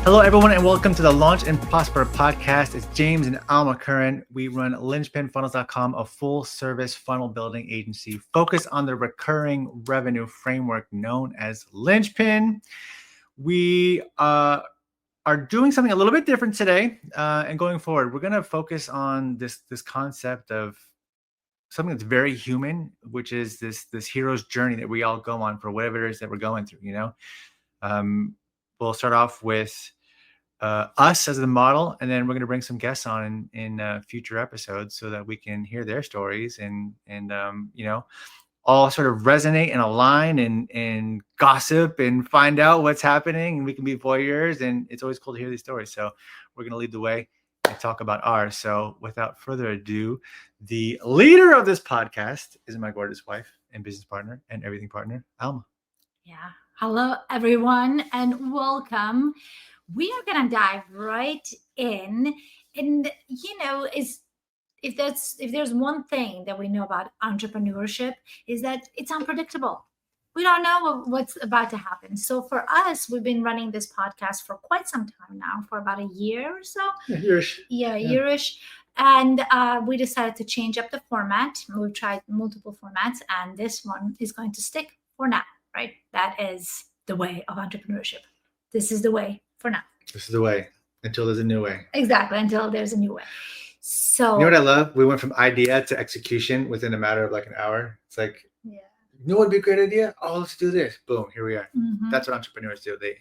Hello, everyone, and welcome to the Launch and Prosper podcast. It's James and Alma Curran. We run linchpinfunnels.com, a full-service funnel building agency focused on the recurring revenue framework known as Linchpin. We are doing something a little bit different today, and going forward, we're going to focus on this concept of something that's very human, which is this hero's journey that we all go on for whatever it is that we're going through. We'll start off with us as the model, and then we're going to bring some guests on in future episodes so that we can hear their stories and all sort of resonate and align and gossip and find out what's happening, and we can be voyeurs, and it's always cool to hear these stories. So we're going to lead the way and talk about ours. So without further ado, the leader of this podcast is my gorgeous wife and business partner and everything partner, Alma. Yeah. Hello, everyone, and welcome. We are going to dive right in. And, if there's one thing that we know about entrepreneurship is that it's unpredictable. We don't know what's about to happen. So for us, we've been running this podcast for quite some time now, for about a year or so. Yearish. And we decided to change up the format. We've tried multiple formats, and this one is going to stick for now, right? That is the way of entrepreneurship. This is the way for now. This is the way until there's a new way. Exactly, until there's a new way. So you know what I love? We went from idea to execution within a matter of like an hour. It's like, you know what would be a great idea? Oh, let's do this. Boom, here we are. Mm-hmm. That's what entrepreneurs do. They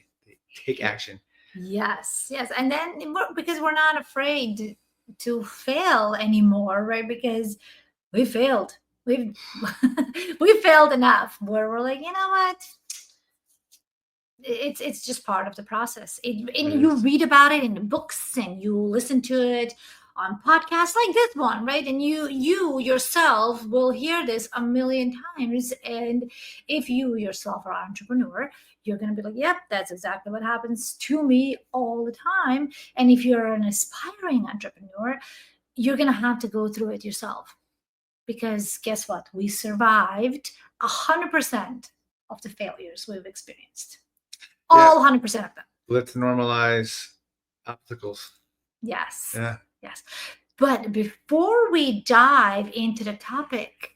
take action. Yes. And then because we're not afraid to fail anymore, right? Because we failed. We failed enough where we're like, you know what? It's just part of the process. And you read about it in the books, and you listen to it on podcasts like this one, right? And you yourself will hear this a million times. And if you yourself are an entrepreneur, you're going to be like, yep, that's exactly what happens to me all the time. And if you're an aspiring entrepreneur, you're going to have to go through it yourself. Because guess what? We survived 100% of the failures we've experienced. All 100% of them. Let's normalize obstacles. Yes. Yeah. Yes. But before we dive into the topic,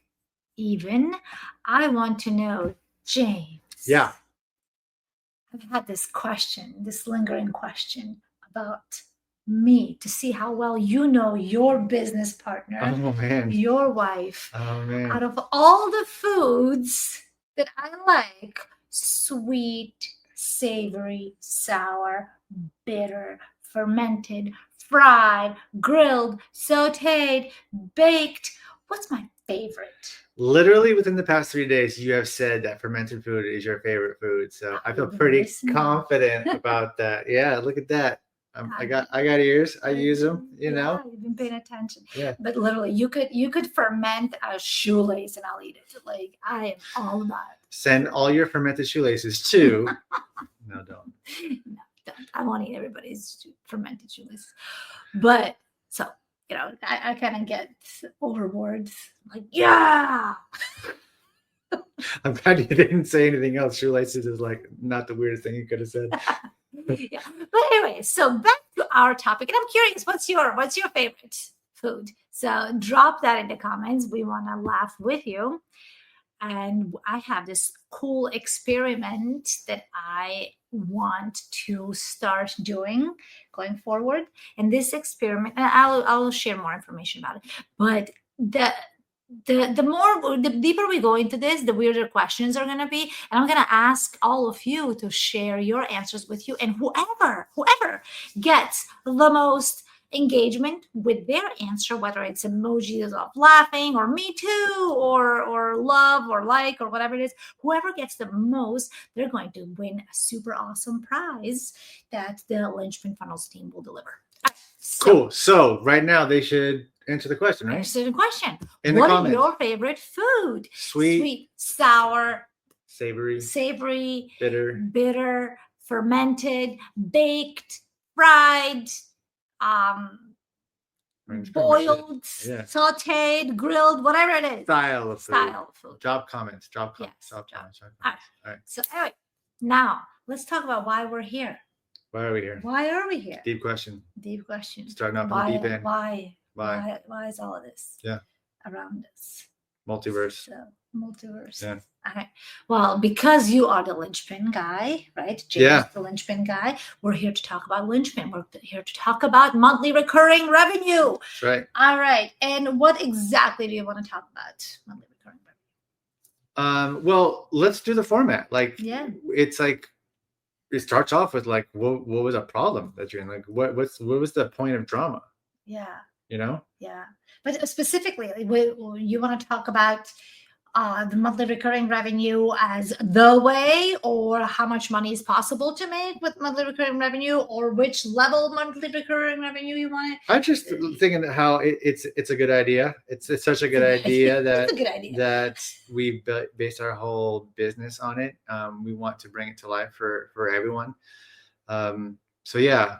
I want to know, James. Yeah. I've had this lingering question about me, to see how well you know your business partner, your wife. Oh, man. Out of all the foods that I like, sweet, savory, sour, bitter, fermented, fried, grilled, sauteed, baked. What's my favorite? Literally within the past 3 days, you have said that fermented food is your favorite food. So I feel pretty confident about that. Yeah, look at that. I got ears. I use them, you know. You've been paying attention. Yeah. But literally, you could ferment a shoelace and I'll eat it. Like, I am all about it. Send all your fermented shoelaces to. No, don't. No, don't. I won't eat everybody's fermented shoelaces. But so, I kind of get overboard. Like, yeah. I'm glad you didn't say anything else. Shoelaces is like not the weirdest thing you could have said. Yeah. But anyway, so back to our topic. And I'm curious, what's your favorite food? So drop that in the comments. We want to laugh with you. And I have this cool experiment that I want to start doing going forward. And this experiment, and I'll share more information about it. But the deeper we go into this, the weirder questions are going to be. And I'm going to ask all of you to share your answers with you. And whoever gets the most engagement with their answer, whether it's emojis of laughing or me too, or love or like or whatever it is, whoever gets the most, they're going to win a super awesome prize that the Linchpin Funnels team will deliver. Cool. So right now they should answer the question, right? Answer the question. In the what comments. Is your favorite food? Sweet, sour, savory, bitter, fermented, baked, fried, boiled, sauteed, grilled, whatever it is. Style of food. Drop comments. All right. So anyway, now let's talk about why we're here. Why are we here? Why are we here? Deep question. Deep question. Starting off in Why? the deep end. Why? Why? Why is all of this? Yeah. Around us. Multiverse. So multiverse. Yeah. All right. Well, because you are the linchpin guy, right? James, Yeah. the linchpin guy. We're here to talk about linchpin. We're here to talk about monthly recurring revenue. That's right. All right. And what exactly do you want to talk about? Monthly recurring revenue. Well, let's do the format. Like, Yeah. it's like it starts off with like, what was a problem that you're in? Like, what was the point of drama? Yeah. You know? Yeah. But specifically, you want to talk about the monthly recurring revenue as the way, or how much money is possible to make with monthly recurring revenue, or which level monthly recurring revenue you want to. I'm just thinking how it's a good idea. It's such a good idea that It's a good idea. that we based our whole business on it. We want to bring it to life for everyone. So yeah,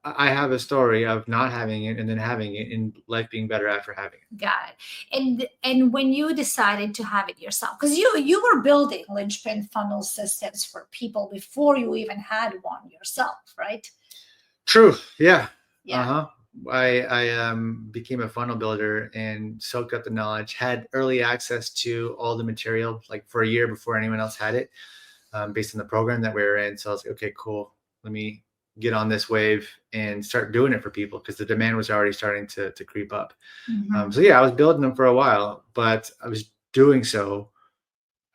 I have a story of not having it and then having it, and life being better after having it. Got it. And when you decided to have it yourself, because you were building linchpin funnel systems for people before you even had one yourself, right? True. Yeah. Yeah. Uh-huh. I became a funnel builder and soaked up the knowledge, had early access to all the material like for a year before anyone else had it, based on the program that we were in. So I was like, okay, cool. Let me get on this wave and start doing it for people, because the demand was already starting to creep up. Mhm. So yeah, I was building them for a while, but I was doing so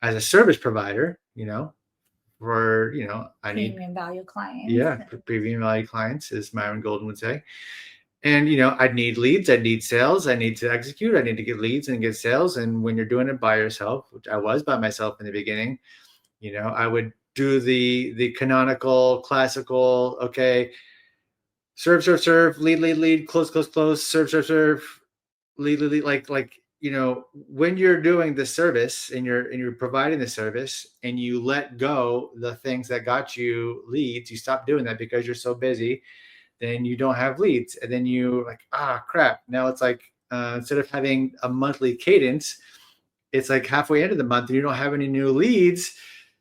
as a service provider, for, I need Premium value clients. yeah, premium value clients, as Myron Golden would say. And, I'd need leads, I'd need sales, I need to execute, I need to get leads and get sales. And when you're doing it by yourself, which I was by myself in the beginning, I would do the canonical, classical, okay, serve, lead, close, serve, lead, like, when you're doing the service and you're providing the service and you let go the things that got you leads, you stop doing that because you're so busy, then you don't have leads. And then you like, crap. Now it's like, instead of having a monthly cadence, it's like halfway into the month and you don't have any new leads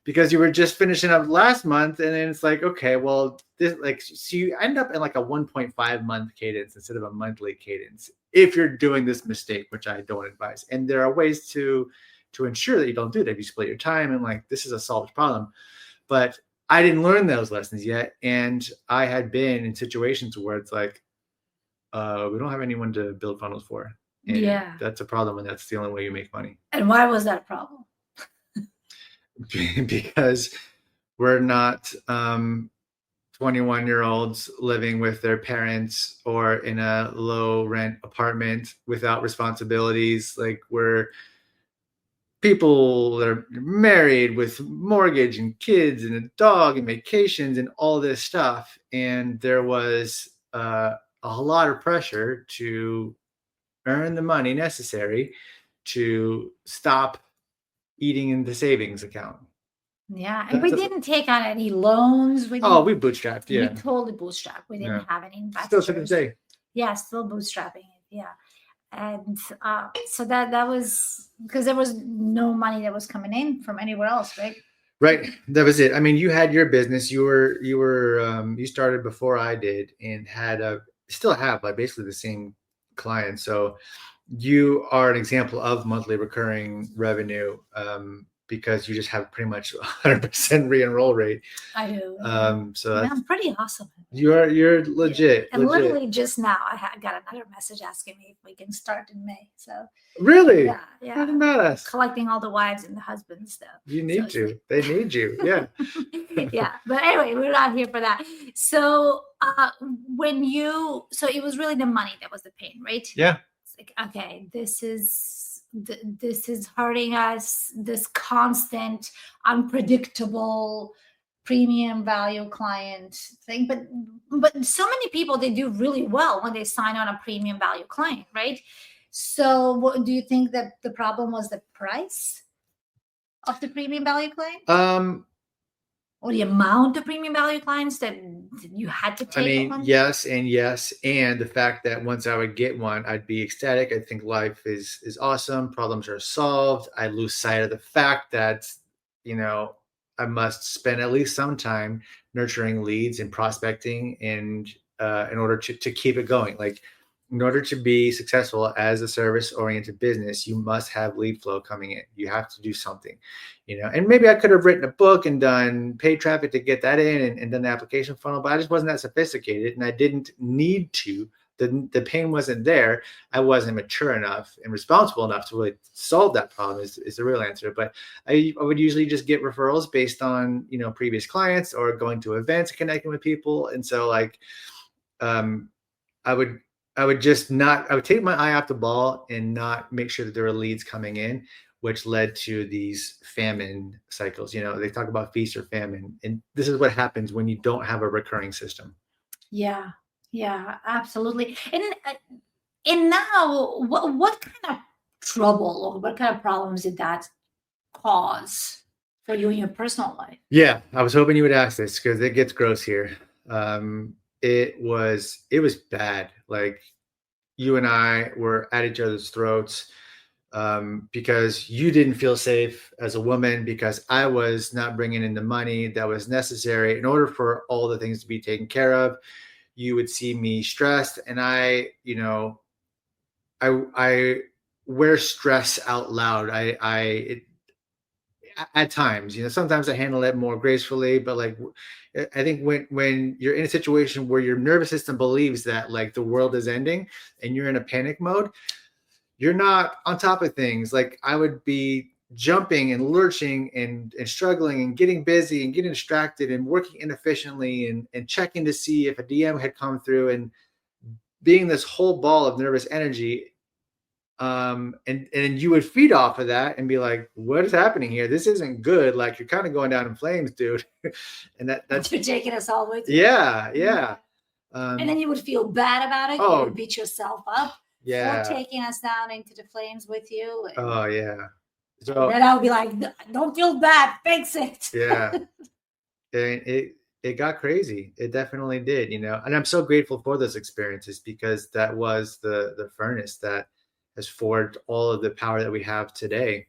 because you were just finishing up last month. And then it's like, okay, well, this, like, so you end up in like a 1.5 month cadence instead of a monthly cadence if you're doing this mistake, which I don't advise. And there are ways to ensure that you don't do that. If you split your time, and like, this is a solved problem. But I didn't learn those lessons yet. And I had been in situations where it's like, we don't have anyone to build funnels for. And yeah. That's a problem. And that's the only way you make money. And why was that a problem? Because we're not 21-year-olds living with their parents or in a low rent apartment without responsibilities. Like, we're people that are married with mortgage and kids and a dog and vacations and all this stuff. And there was a lot of pressure to earn the money necessary to stop eating in the savings account. Yeah. And we didn't take on any loans. We bootstrapped. Yeah. We totally bootstrapped. We didn't have any investors. Still to this day. Yeah, still bootstrapping it. Yeah. And so that was because there was no money that was coming in from anywhere else, right? Right. That was it. I mean, you had your business. You started before I did, and still have like basically the same clients. So you are an example of monthly recurring revenue, because you just have pretty much 100% re-enroll rate. I do. So I'm pretty awesome. You're legit. And literally just now, I got another message asking me if we can start in May. So really, yeah. Badass. Collecting all the wives and the husbands stuff. You need to. They need you. Yeah. Yeah. But anyway, we're not here for that. So so it was really the money that was the pain, right? Yeah. It's like, okay, this is hurting us, this constant unpredictable premium value client thing. But so many people, they do really well when they sign on a premium value client, right? So what do you think that the problem was? The price of the premium value client, or the amount of premium value clients that you had to take? I mean, yes. And the fact that once I would get one, I'd be ecstatic. I think life is awesome. Problems are solved. I lose sight of the fact that, I must spend at least some time nurturing leads and prospecting, and in order to keep it going. Like, in order to be successful as a service-oriented business, you must have lead flow coming in. You have to do something, and maybe I could have written a book and done paid traffic to get that in, and done the application funnel, but I just wasn't that sophisticated, and I didn't need to. The pain wasn't there. I wasn't mature enough and responsible enough to really solve that problem is the real answer. But I would usually just get referrals based on, previous clients or going to events, connecting with people. And so like, I would take my eye off the ball and not make sure that there were leads coming in, which led to these famine cycles. They talk about feast or famine, and this is what happens when you don't have a recurring system. Yeah. Yeah, absolutely. And now, what kind of trouble or what kind of problems did that cause for you in your personal life? Yeah, I was hoping you would ask this because it gets gross here. It was bad. Like, you and I were at each other's throats because you didn't feel safe as a woman, because I was not bringing in the money that was necessary in order for all the things to be taken care of. You would see me stressed, and I wear stress out loud. At times, sometimes I handle it more gracefully, but like, I think when you're in a situation where your nervous system believes that like the world is ending and you're in a panic mode, you're not on top of things. Like, I would be jumping and lurching and struggling and getting busy and getting distracted and working inefficiently and checking to see if a DM had come through and being this whole ball of nervous energy. And you would feed off of that and be like, what is happening here? This isn't good. Like, you're kind of going down in flames, dude. And that's you're taking us all with you. Yeah. And then you would feel bad about it. You would beat yourself up for taking us down into the flames with you. Oh yeah. So then I would be like, don't feel bad, fix it. Yeah. And it got crazy. It definitely did, and I'm so grateful for those experiences, because that was the furnace that has forged all of the power that we have today.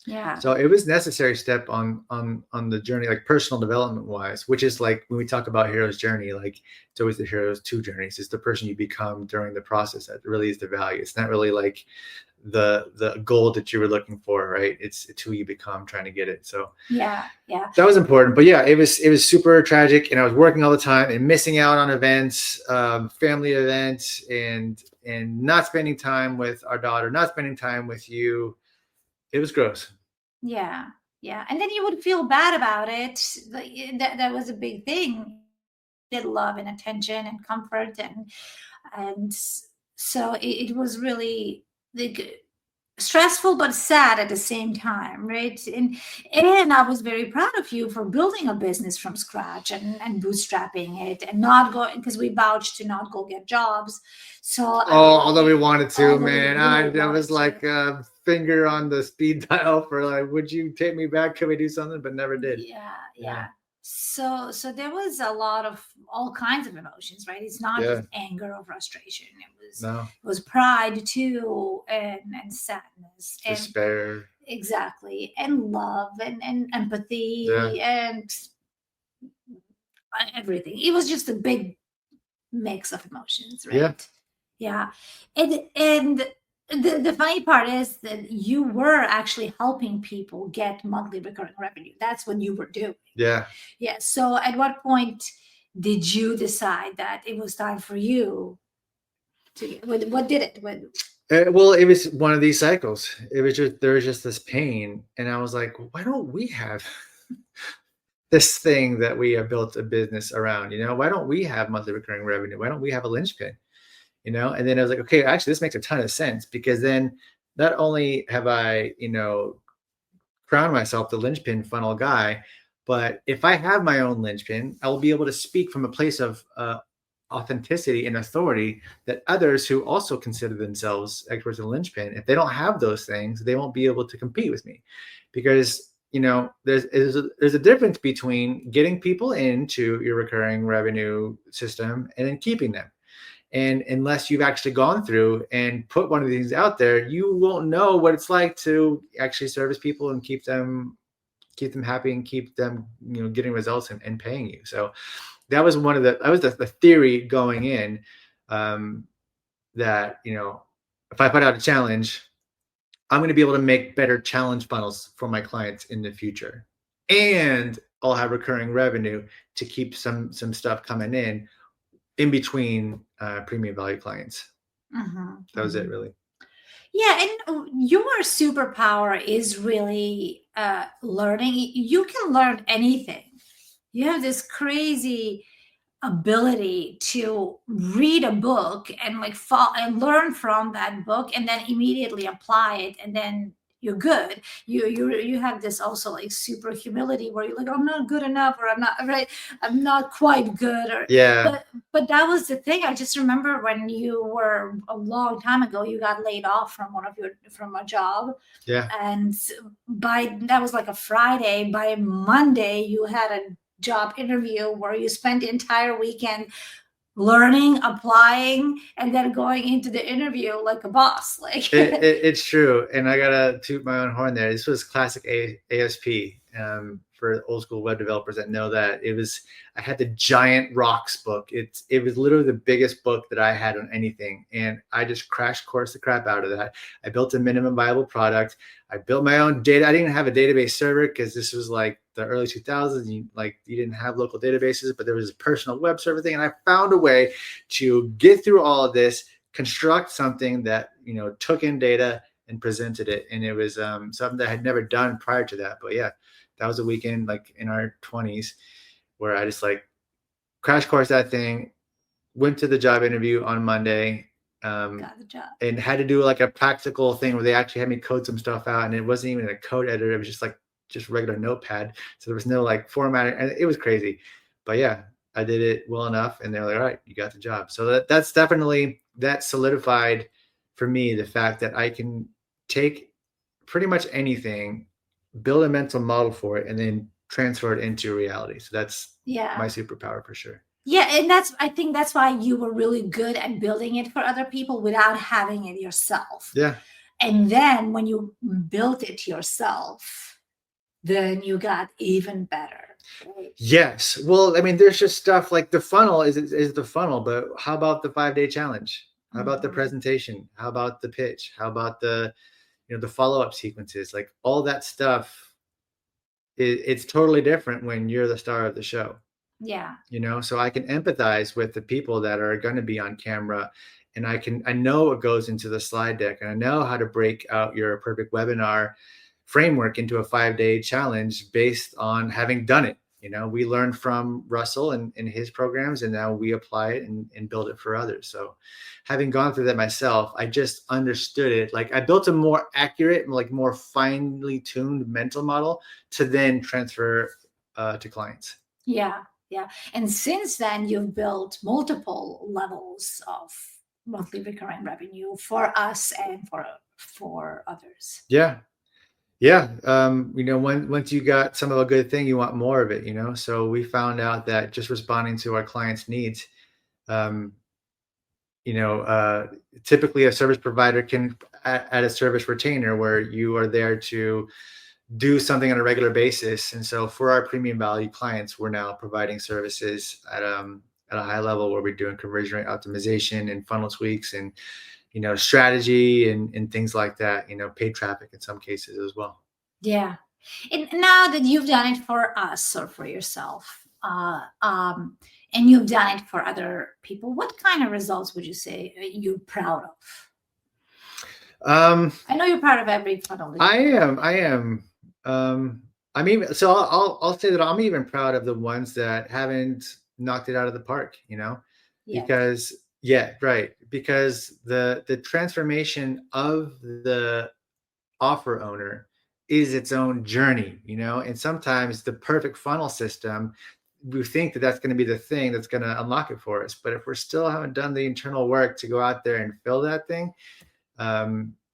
Yeah. So it was a necessary step on the journey, like personal development wise, which is like when we talk about hero's journey, like it's always the hero's two journeys. It's the person you become during the process that really is the value. It's not really like the goal that you were looking for, right? It's who you become trying to get it. So yeah that was important. But yeah, it was super tragic, and I was working all the time and missing out on events, family events, and not spending time with our daughter, not spending time with you. It was gross. Yeah And then you would feel bad about it. That was a big thing. Did love and attention and comfort, and so it was really stressful but sad at the same time, right? And I was very proud of you for building a business from scratch and bootstrapping it and not going, because we vouched to not go get jobs. So although we wanted to, man, I was like a finger on the speed dial for like, would you take me back? Can we do something? But never did. Yeah. So there was a lot of all kinds of emotions, right? It's not just anger or frustration. It was pride too, and sadness, despair. And, exactly, and love and empathy and everything. It was just a big mix of emotions, right? Yeah. And the funny part is that you were actually helping people get monthly recurring revenue. That's what you were doing. Yeah. So at what point did you decide that it was time for you to, what did it? Well, it was one of these cycles. There was just this pain. And I was like, why don't we have this thing that we have built a business around? Why don't we have monthly recurring revenue? Why don't we have a linchpin? And then I was like, okay, actually, this makes a ton of sense, because then not only have I, crowned myself the linchpin funnel guy, but if I have my own linchpin, I will be able to speak from a place of authenticity and authority that others who also consider themselves experts in linchpin, if they don't have those things, they won't be able to compete with me, because there's a difference between getting people into your recurring revenue system and then keeping them. And unless you've actually gone through and put one of these out there, you won't know what it's like to actually service people and keep them keep them happy and keep them, getting results and paying you. So that was the theory going in, that, if I put out a challenge, I'm going to be able to make better challenge funnels for my clients in the future. And I'll have recurring revenue to keep some stuff coming in between premium value clients. That was it, really. Yeah, and your superpower is really learning. You can learn anything. You have this crazy ability to read a book and like fall and learn from that book and then immediately apply it, and then you're good. You have this also like super humility where you're like, I'm not good enough, or I'm not right, I'm not quite good, or Yeah. but that was the thing. I just remember when you were a long time ago, you got laid off from a job. Yeah. And that was like a Friday. By Monday, you had a job interview where you spent the entire weekend learning, applying, and then going into the interview like a boss. Like it's true, and I gotta toot my own horn there. This was classic ASP. For old school web developers that know that, I had the giant rocks book. It was literally the biggest book that I had on anything, and I just crash course the crap out of that. I built a minimum viable product. I built my own data. I didn't have a database server because this was like the early 2000s. You didn't have local databases, but there was a personal web server thing, and I found a way to get through all of this, construct something that took in data and presented it, and it was something that I had never done prior to that. But yeah, that was a weekend like in our 20s where I just like crash course that thing, went to the job interview on Monday, got the job, and had to do like a practical thing where they actually had me code some stuff out, and it wasn't even a code editor. It was just regular Notepad. So there was no like formatting, and it was crazy. But yeah, I did it well enough, and they're like, all right, you got the job. So that's definitely, that solidified for me the fact that I can take pretty much anything, build a mental model for it, and then transfer it into reality. So that's my superpower for sure. Yeah, and I think that's why you were really good at building it for other people without having it yourself. Yeah. And then when you built it yourself, then you got even better. Right? Yes. Well, I mean, there's just stuff like the funnel is the funnel, but how about the 5-day challenge? How about the presentation? How about the pitch? How about the follow-up sequences? Like all that stuff, it's totally different when you're the star of the show. Yeah. So I can empathize with the people that are going to be on camera, and I know what goes into the slide deck, and I know how to break out your perfect webinar framework into a 5-day challenge based on having done it. We learned from Russell and his programs, and now we apply it and build it for others. So having gone through that myself, I just understood it. Like I built a more accurate, like more finely tuned mental model to then transfer to clients. Yeah. Yeah. And since then, you've built multiple levels of monthly recurring revenue for us and for others. Yeah. Yeah. Once you got some of a good thing, you want more of it, so we found out that just responding to our clients' needs, typically a service provider can add a service retainer where you are there to do something on a regular basis. And so for our premium value clients, we're now providing services at a high level where we're doing conversion rate optimization and funnel tweaks and, strategy and things like that, paid traffic in some cases as well. Yeah. And now that you've done it for us or for yourself, and you've done it for other people, what kind of results would you say you're proud of? I know you're proud of every funnel. I am. So I'll say that I'm even proud of the ones that haven't knocked it out of the park, because because the transformation of the offer owner is its own journey, and sometimes the perfect funnel system, we think that that's going to be the thing that's going to unlock it for us. But if we're still haven't done the internal work to go out there and fill that thing,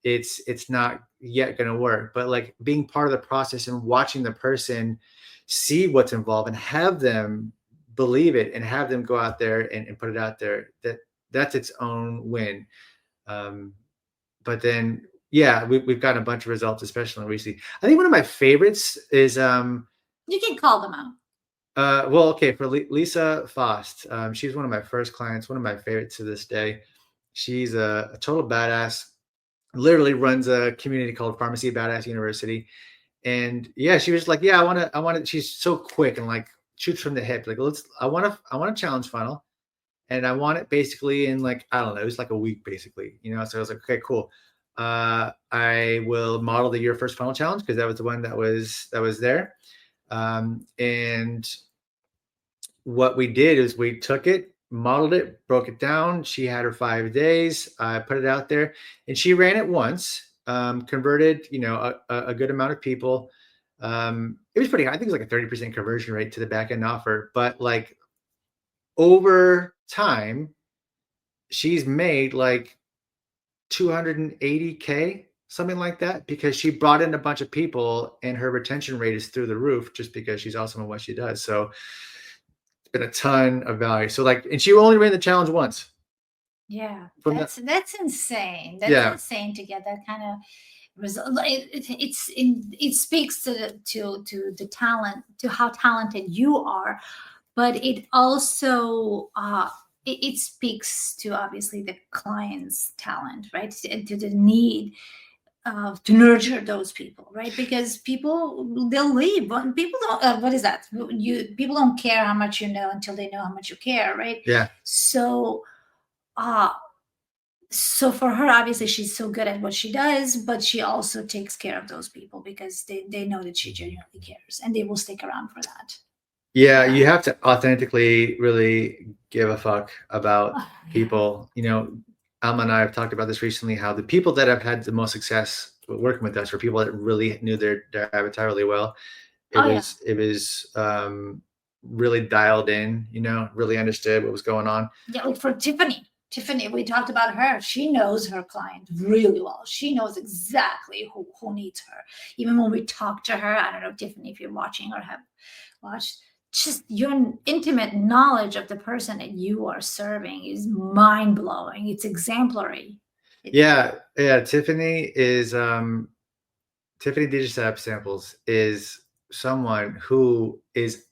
it's not yet going to work. But like being part of the process and watching the person see what's involved and have them believe it and have them go out there and put it out there, that's its own win. But then Yeah, we've gotten a bunch of results, especially recently. I think one of my favorites is You can call them out. well, okay, for Lisa Fost. She's one of my first clients, one of my favorites to this day. She's a total badass. Literally runs a community called Pharmacy Badass University. And yeah, she was like, yeah, I want to. She's so quick and like shoots from the hip. Like, I want a challenge funnel, and I want it basically in like, I don't know, it was like a week basically, you know. So I was like, okay, cool. I will model the Your First Funnel Challenge because that was the one that was there. And what we did is we took it, modeled it, broke it down. She had her 5 days. I put it out there, and she ran it once. Converted, you know, a good amount of people. It was pretty high. I think it was like a 30% conversion rate to the back end offer. But like over time, she's made like 280K, something like that, because she brought in a bunch of people, and her retention rate is through the roof just because she's awesome at what she does. So been a ton of value. So like, and she only ran the challenge once. Yeah, From that's insane. That's yeah, insane to get that kind of result. It speaks to the talent, to how talented you are, but it also it speaks to obviously the client's talent, right? To the need to nurture those people, right? Because people, they'll leave. People don't. What is that? People don't care how much you know until they know how much you care, right? yeah, So. Uh, so for her, obviously she's so good at what she does, but she also takes care of those people because they know that she genuinely cares, and they will stick around for that. yeah. Yeah. You have to authentically really give a fuck about Yeah. people. You know, Alma and I have talked about this recently. How the people that have had the most success working with us were people that really knew their avatar really well. It Oh yeah. was really dialed in. You know, really understood what was going on. Yeah, like for Tiffany, we talked about her. She knows her client really well. She knows exactly who needs her. Even when we talk to her, I don't know, Tiffany, if you're watching or have watched, just your intimate knowledge of the person that you are serving is mind blowing. It's exemplary. Yeah, yeah. Tiffany Digicep Samples is someone who is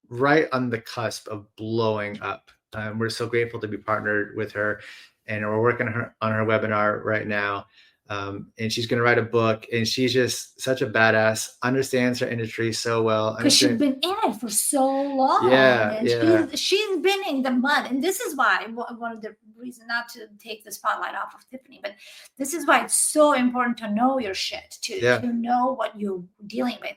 right on the cusp of blowing up. We're so grateful to be partnered with her, and we're working on her webinar right now. And she's going to write a book, and she's just such a badass, understands her industry so well. Because she's been in it for so long, Yeah, and yeah, she's been in the mud, and this is why one of the reasons, not to take the spotlight off of Tiffany, but this is why it's so important to know your shit, yeah, to know what you're dealing with.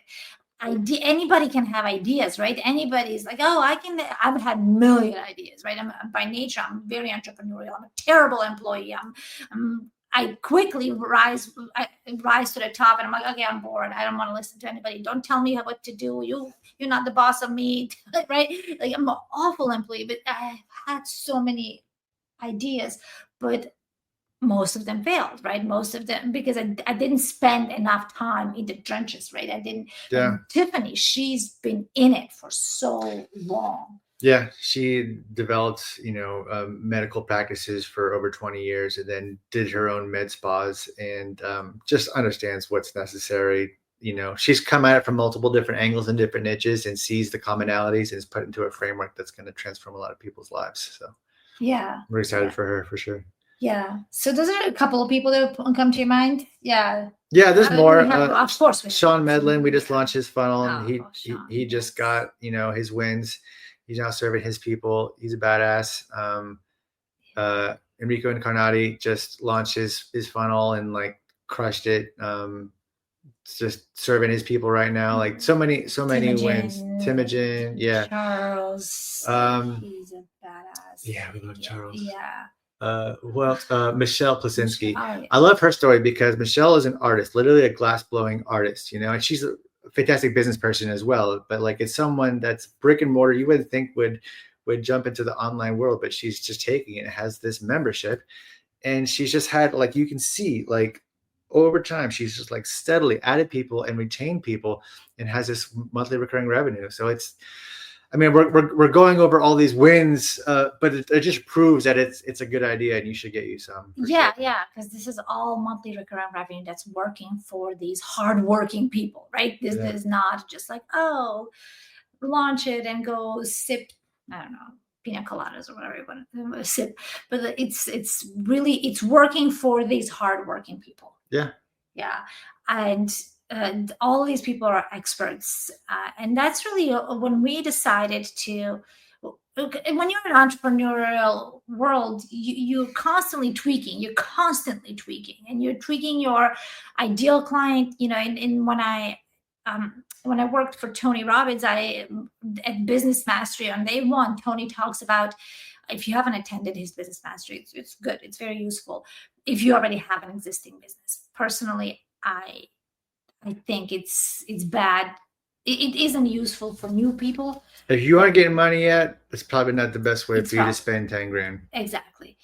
Anybody can have ideas, right? Anybody's like, oh, I've had a million ideas, right? By nature, I'm very entrepreneurial. I'm a terrible employee. I quickly rise to the top, and I'm like, okay, I'm bored. I don't want to listen to anybody. Don't tell me what to do. You're not the boss of me, right? Like, I'm an awful employee, but I've had so many ideas, but most of them failed, right? Most of them, because I didn't spend enough time in the trenches, right? I didn't. yeah. And Tiffany, she's been in it for so long. Yeah, she developed, you know, medical practices for over 20 years, and then did her own med spas, and just understands what's necessary. You know, she's come at it from multiple different angles and different niches, and sees the commonalities, and is put into a framework that's going to transform a lot of people's lives. So Yeah. we're excited Yeah. for her for sure. Yeah. So those are a couple of people that come to your mind. Yeah. Yeah, there's more. Of course, Sean Medlin, we just launched his funnel, and Oh, he just got, you know, his wins. He's now serving his people. He's a badass. Enrico Incarnati just launched his funnel and like crushed it. Just serving his people right now. Like so many wins. Timogen, yeah. Charles, he's a badass. Yeah, we love Charles. Yeah. Michelle Plasinski. Oh, yeah. I love her story because Michelle is an artist, literally a glass blowing artist, you know, and she's a fantastic business person as well. But like, it's someone that's brick and mortar, you wouldn't think would jump into the online world, but she's just taking it, has this membership, and she's just had, like, you can see, like, over time, she's just like steadily added people and retained people, and has this monthly recurring revenue. So it's, I mean, we're going over all these wins, but it just proves that it's a good idea, and you should get you some. Yeah, Sure. yeah, because this is all monthly recurring revenue that's working for these hardworking people, right? This Yeah. is not just like, oh, launch it and go sip, I don't know, pina coladas or whatever you want to sip. But it's really it's working for these hardworking people. Yeah. Yeah, and all these people are experts, and that's really when we decided to. When you're in an entrepreneurial world, you're constantly tweaking. You're constantly tweaking, and you're tweaking your ideal client. You know, in when I worked for Tony Robbins, I at Business Mastery on day one, Tony talks about if you haven't attended his Business Mastery, it's good. It's very useful if you already have an existing business. Personally, I think it's bad. It isn't useful for new people. If you aren't getting money yet, it's probably not the best way It's for you to rough. spend 10 grand. Exactly.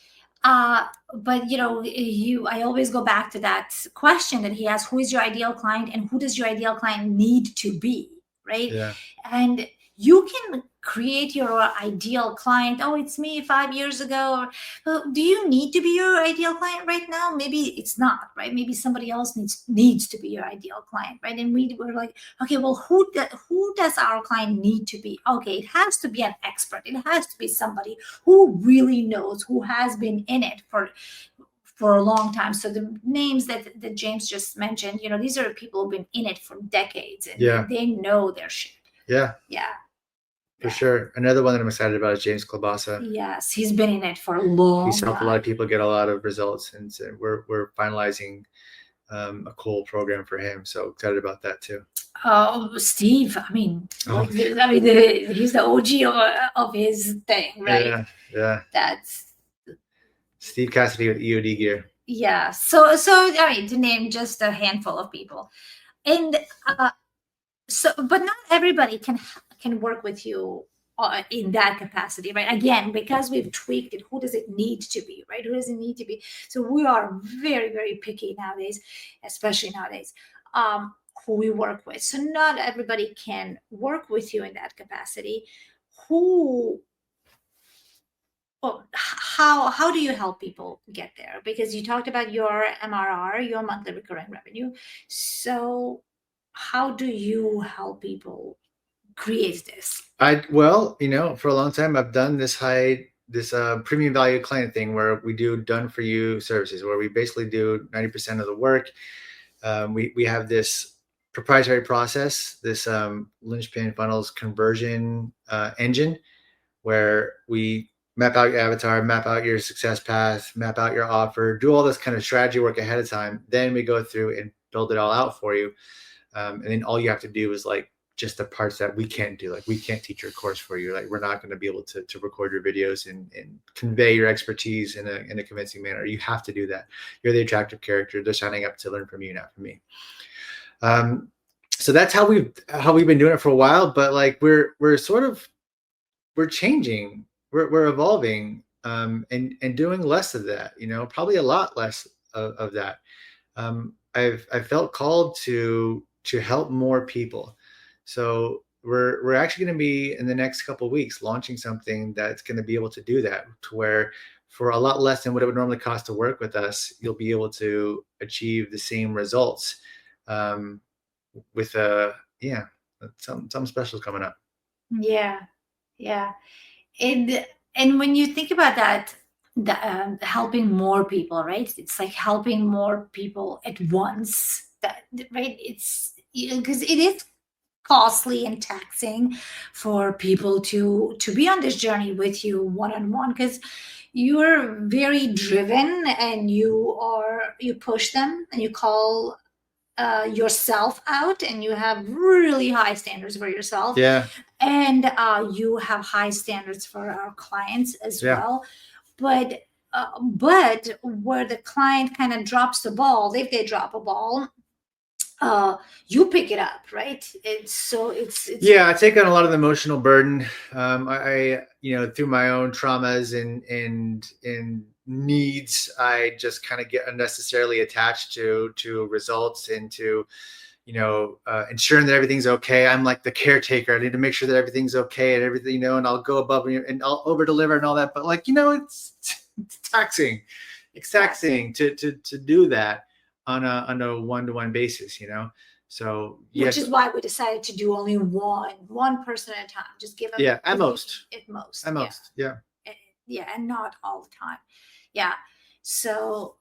But I always go back to that question that he asked: who is your ideal client, and who does your ideal client need to be, right? Yeah. And you can create your ideal client. Oh, it's me 5 years ago. Do you need to be your ideal client right now? Maybe it's not, right? Maybe somebody else needs to be your ideal client, right? And we were like, okay, well, who does our client need to be? Okay, it has to be an expert. It has to be somebody who really knows, who has been in it for a long time. So the names that James just mentioned, these are people who've been in it for decades, and Yeah. they know their shit. Yeah. Yeah. For sure. Another one that I'm excited about is James Klobasa. Yes, he's been in it for a long He's helped time. a lot of people get a lot of results, and so we're finalizing a cool program for him. So excited about that too. Oh, Steve! I mean, he's the OG of his thing, right? Yeah, yeah. That's Steve Cassidy with EOD gear. Yeah. So I mean, to name just a handful of people, and but not everybody can work with you in that capacity, right? Again, because we've tweaked it, who does it need to be, right? Who does it need to be? So we are very, very picky nowadays, especially nowadays, who we work with. So not everybody can work with you in that capacity. How do you help people get there? Because you talked about your MRR, your monthly recurring revenue. So how do you help people create this? For a long time I've done this premium value client thing where we do done for you services, where we basically do 90% of the work. We have this proprietary process, this Linchpin Funnels Conversion Engine, where we map out your avatar, map out your success path, map out your offer, do all this kind of strategy work ahead of time. Then we go through and build it all out for you. And then all you have to do is like just the parts that we can't do. Like we can't teach your course for you. Like we're not going to be able to record your videos and convey your expertise in a convincing manner. You have to do that. You're the attractive character. They're signing up to learn from you, not from me. So that's how we've been doing it for a while. But like we're changing, we're evolving, and doing less of that. Probably a lot less of that. I've felt called to help more people. So we're actually going to be in the next couple of weeks launching something that's going to be able to do that, to where for a lot less than what it would normally cost to work with us, you'll be able to achieve the same results with something special coming up. Yeah. And when you think about that, helping more people, right? It's like helping more people at once. Right? It's because it is costly and taxing for people to be on this journey with you one-on-one, because you're very driven and you push them and you call yourself out, and you have really high standards for yourself. Yeah. And you have high standards for our clients as well. But where the client kind of drops the ball, if they drop a ball, you pick it up, right? It's I take on a lot of the emotional burden. I through my own traumas and needs, I just kind of get unnecessarily attached to results and to ensuring that everything's okay. I'm like the caretaker. I need to make sure that everything's okay and everything, and I'll go above and I'll over deliver and all that. But like, it's taxing. It's taxing to do that on a one-to-one basis, So yes. Which is why we decided to do only one person at a time. Just give them at most. At most. At most. Yeah. Yeah, and not all the time. Yeah. So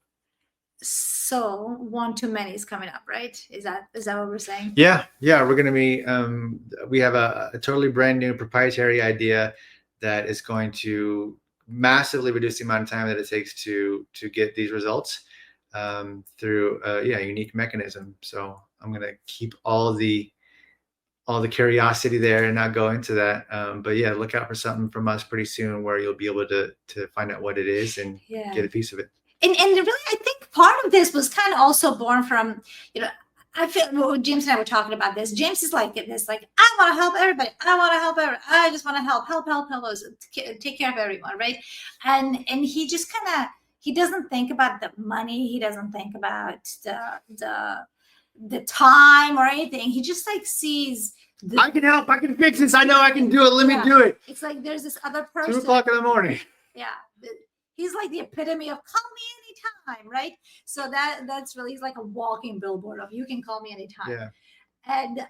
one too many is coming up, right? Is that what we're saying? Yeah. We're gonna be we have a totally brand new proprietary idea that is going to massively reduce the amount of time that it takes to get these results through a unique mechanism. So I'm gonna keep all the curiosity there and not go into that. But yeah, look out for something from us pretty soon where you'll be able to find out what it is and get a piece of it. And really, I think part of this was kind of also born from, I feel James and I were talking about this. James is like this, like, I want to help everybody. I want to help everybody. I just want to help us, take care of everyone, right? And he just he doesn't think about the money. He doesn't think about the time or anything. He just like sees. I can help. I can fix this. I know I can do it. Let me do it. It's like there's this other person. 2:00 in the morning. Yeah. He's like the epitome of call me anytime, right? So that's really, he's like a walking billboard of you can call me anytime. Yeah. And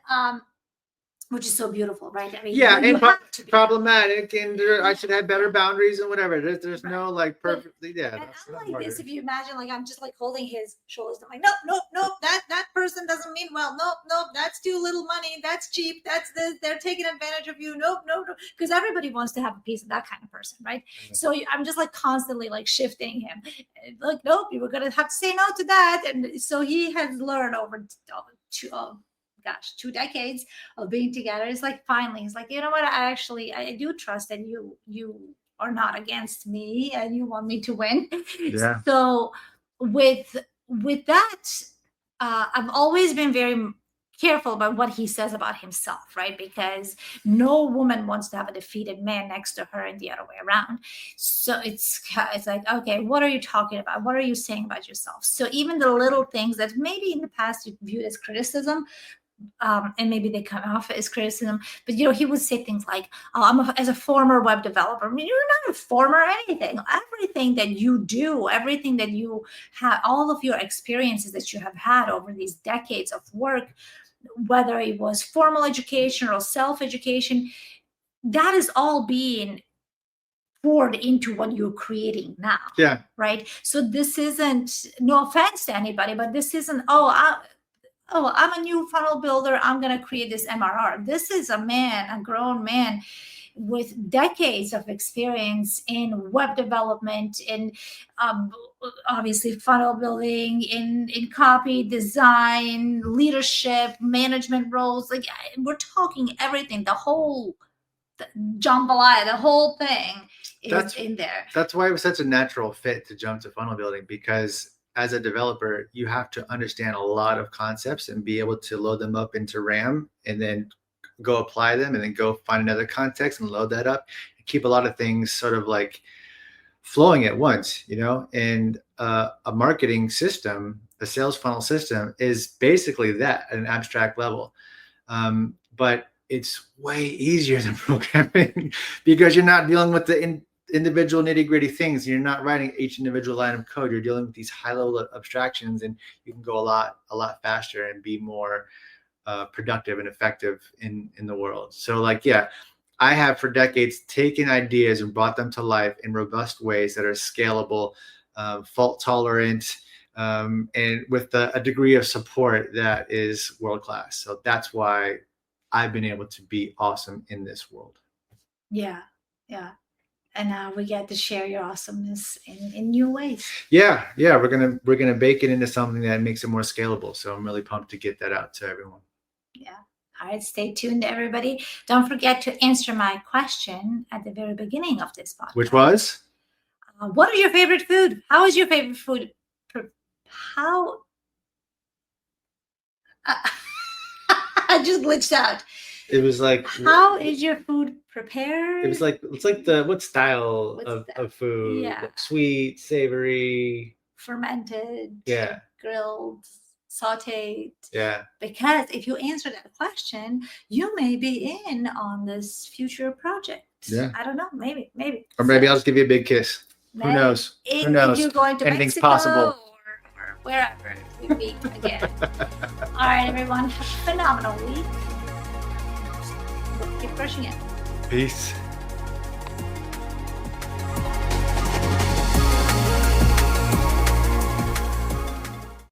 which is so beautiful, right? I mean, and problematic, and I should have better boundaries and whatever. There's no like perfectly, And I'm like this. If you imagine, like I'm just like holding his shoulders. I'm like, nope. That person doesn't mean well. Nope. That's too little money. That's cheap. That's this. They're taking advantage of you. Nope. Because everybody wants to have a piece of that kind of person, right? Mm-hmm. So I'm just like constantly like shifting him. Like, nope, you were gonna have to say no to that. And so he has learned over 2 decades of being together. It's like finally he's like, you know what, I do trust that you are not against me and you want me to win. Yeah. So with that, I've always been very careful about what he says about himself, right? Because no woman wants to have a defeated man next to her and the other way around. So it's like, okay, what are you talking about? What are you saying about yourself? So even the little things that maybe in the past you viewed as criticism, and maybe they come off as criticism, but he would say things like, "Oh, as a former web developer." I mean, you're not a former anything. Everything that you do, everything that you have, all of your experiences that you have had over these decades of work, whether it was formal education or self-education, that is all being poured into what you're creating now. Yeah. Right. So this isn't, no offense to anybody, but this isn't, I'm a new funnel builder. I'm going to create this MRR. This is a grown man with decades of experience in web development, in obviously funnel building, in copy, design, leadership, management roles. Like we're talking everything, the whole jambalaya, the whole thing is in there. That's why it was such a natural fit to jump to funnel building, because as a developer, you have to understand a lot of concepts and be able to load them up into RAM and then go apply them and then go find another context and load that up and keep a lot of things sort of like flowing at once, and a marketing system, a sales funnel system is basically that at an abstract level. But it's way easier than programming because you're not dealing with the individual nitty-gritty things. You're not writing each individual line of code. You're dealing with these high-level abstractions, and you can go a lot faster and be more productive and effective in the world. So like, I have for decades taken ideas and brought them to life in robust ways that are scalable, fault tolerant, and with a degree of support that is world-class. So that's why I've been able to be awesome in this world. Yeah. And now we get to share your awesomeness in new ways. Yeah. We're gonna bake it into something that makes it more scalable. So I'm really pumped to get that out to everyone. Yeah. All right. Stay tuned, everybody. Don't forget to answer my question at the very beginning of this podcast. Which was? What is your favorite food? How is your favorite food? How? I just glitched out. It was like, how is your food prepared? It's like what style of food? Yeah. Like sweet, savory, fermented, yeah, grilled, sauteed. Yeah. Because if you answer that question, you may be in on this future project. Yeah. I don't know. Maybe. Or maybe I'll just give you a big kiss. Who Maybe. knows? If, Who knows? If you're going to Anything's Mexico possible. or wherever we meet again. All right, everyone. Have a phenomenal week. Keep crushing it. Peace.